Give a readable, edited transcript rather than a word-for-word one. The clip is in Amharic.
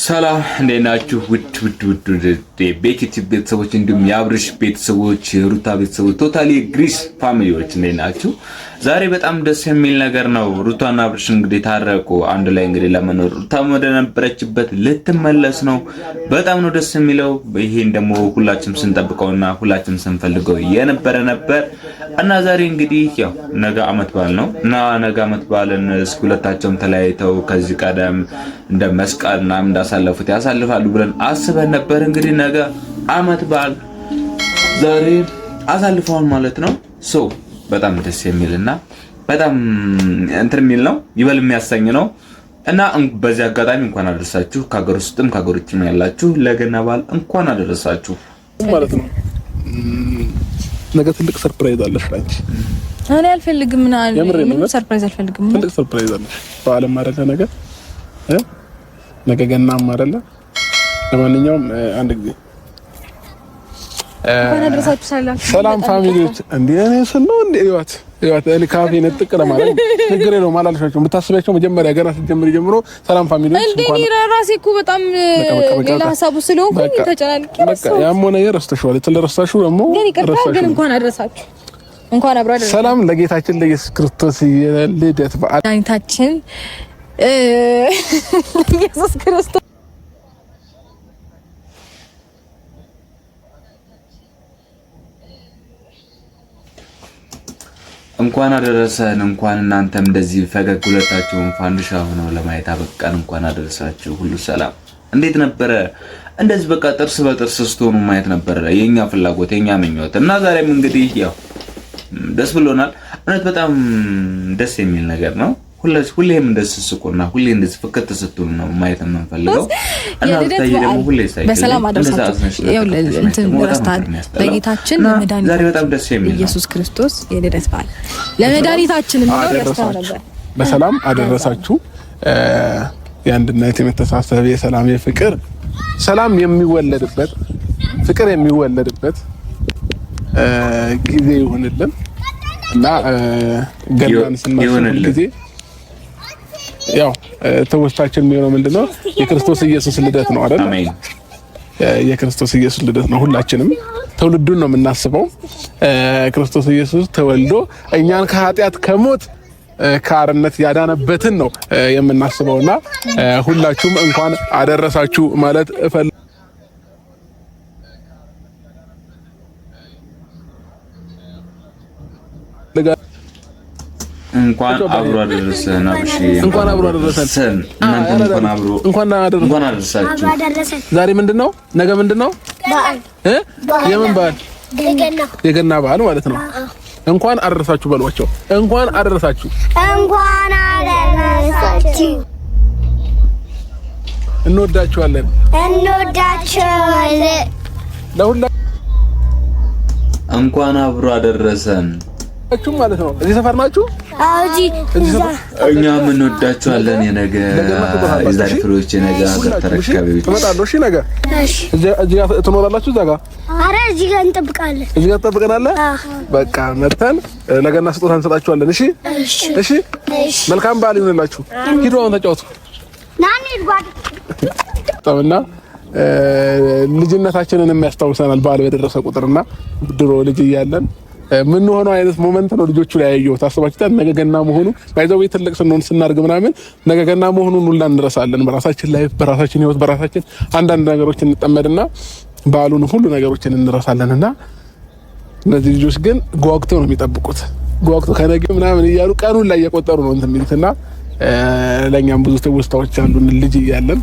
ሰላም እንዴት ናችሁ? ውድ ቤኪቲ ቤተሰቦች እንዲሁም የአብርሽ ቤተሰቦች ሩታ ቤተሰቦች ቶታሊ ግሪስ ፋሚሊዎች እንዴት ናችሁ? ዛሬ በጣም ደስ የሚል ነገር ነው። ሩታና አብርሽ እንግዲህ ታረቁ አንድ ላይ እንግዲህ ለመኖር ሩታ ወደ ነበረችበት ልትመለስ ነው። በጣም ነው ደስ የሚለው። ይሄን ደግሞ ሁላችንም ስንጠብቀውና ሁላችንም ስንፈልገው የነበረ ነበር እና ዛሬ እንግዲህ ያው ነገ አመት በዓል ነው እና ነገ አመት በዓልን ሁለታቸውም ተለያይተው ከዚህ ቀደም እንደ መስቀልና እንዳሳለፉት ያሳልፋሉ ብለን አስበን ነበር። እንግዲህ ነገ አመት በዓል ዛሬ አሳልፈዋል ማለት ነው። በጣም ደስ የሚልና በጣም እንትን የሚል ነው፣ ይበል የሚያሰኝ ነው እና በዚህ አጋጣሚ እንኳን አደረሳችሁ። ከሀገር ውስጥም ከሀገር ውጭም ያላችሁ ለገና በዓል እንኳን አደረሳችሁ ማለት ነው። ነገ ትልቅ ሰርፕራይዝ አለሽ አንቺ። እኔ አልፈልግም ምን ሰርፕራይዝ አልፈልግም። ትልቅ ሰርፕራይዝ አለሽ በዓለም አይደለ ነገ ገናም አይደለ። ለማንኛውም አንድ ጊዜ ሰላም ፋሚሊዎች እንዴ እኔ ስለው እንዴ ይዋት እኔ ካፌ ነጥቅ ለማለት ንግሬ ነው ማላልሻቸው የምታስቢያቸው መጀመሪያ ገና ስትጀምሪ ጀምሮ ሰላም ፋሚሊዎች እንኳን እንዴ ራሴ እኮ በጣም ሌላ ሀሳብ ስለሆንኩኝ ተጨናንቄ በቃ ያም ሆነ የረስተሽዋል ስለረሳሹ ደግሞ ግን እንኳን አደረሳችሁ እንኳን አብራ አደረሳችሁ። ሰላም ለጌታችን ለኢየሱስ ክርስቶስ የልደት በዓል ጌታችን ኢየሱስ ክርስቶስ እንኳን አደረሰን። እንኳን እናንተም እንደዚህ ፈገግ ሁለታችሁም ፋንድሻ ሆነው ለማየት አበቃን። እንኳን አደረሳችሁ። ሁሉ ሰላም እንዴት ነበረ? እንደዚህ በቃ ጥርስ በጥርስ ስትሆኑ ማየት ነበረ የኛ ፍላጎት የኛ ምኞት እና ዛሬም እንግዲህ ያው ደስ ብሎናል። እውነት በጣም ደስ የሚል ነገር ነው። ሁሌም እንደዚህ ስቁና ሁሌ እንደዚህ ፍክት ስትሉ ነው ማየት የምንፈልገው እና ታዲያ ደግሞ ሁሌ ሳይሆን በሰላም አደረሳችሁ። ያው እንትን ረስታን ለጌታችን ለመድኃኒታችን ዛሬ በጣም ደስ የሚል ኢየሱስ ክርስቶስ የልደት በዓል ለመድኃኒታችን ነው ረስታን ነበር። በሰላም አደረሳችሁ። የአንድነት የመተሳሰብ የሰላም የፍቅር ሰላም የሚወለድበት ፍቅር የሚወለድበት ጊዜ ይሁንልን እና ገናን ስናስብ ጊዜ ያው ተወስታችን የሚሆነው ምንድነው የክርስቶስ ኢየሱስ ልደት ነው አይደል? አሜን። የክርስቶስ ኢየሱስ ልደት ነው። ሁላችንም ትውልዱን ነው የምናስበው። ክርስቶስ ኢየሱስ ተወልዶ እኛን ከኃጢአት ከሞት ከአርነት ያዳነበትን ነው የምናስበውና ሁላችሁም እንኳን አደረሳችሁ ማለት እንኳን አብሮ አደረሰን። አብሺ እንኳን አብሮ አደረሰን። እንኳን አደረሳችሁ። ዛሬ ምንድነው? ነገ ምንድነው? በዓል የምን በዓል? የገና በዓል ማለት ነው። እንኳን አደረሳችሁ በሏቸው። እንኳን አደረሳችሁ። እንኳን አደረሳችሁ። እንወዳችኋለን። ለሁላ እንኳን አብሮ አደረሰን ማለት ነው። እዚህ ሰፈር ናችሁ? አዎ እኛ እንወዳችኋለን። የነገ የዛሬ ፍሬዎች የነገ ሀገር ተረካቢዎች ትመጣለሁ። እሺ ነገ እዚህ ጋር ትኖራላችሁ? እዛ ጋር ኧረ እዚህ ጋር እንጠብቃለን። እዚህ ጋር ትጠብቀናለህ? በቃ መተን ነገና ስጦታ እንሰጣችኋለን። እሺ እሺ። መልካም በዓል ይሁንላችሁ። ሂዱ አሁን ተጫወቱ። ናኒ ጓድ ተውና ልጅነታችንን የሚያስታውሰናል በዓል በደረሰ ቁጥርና ድሮ ልጅ እያለን ምን ሆነው አይነት ሞመንት ነው ልጆቹ ላይ ያየው። ታስባችሁታል? ነገ ገና መሆኑ ባይዘው ትልቅ ስንሆን ስናርግ ምናምን ነገ ገና መሆኑን ሁላ እንረሳለን። በራሳችን ላይ በራሳችን ህይወት በራሳችን አንዳንድ ነገሮችን እንጠመድና በዓሉን ሁሉ ነገሮችን እንረሳለንና እነዚህ ልጆች ግን ጓጉተው ነው የሚጠብቁት። ጓጉተው ከነገ ምናምን እያሉ ቀኑን ላይ እየቆጠሩ ነው እንትን የሚሉትና ለኛም ብዙ ትውስታዎች አሉን ልጅ እያለን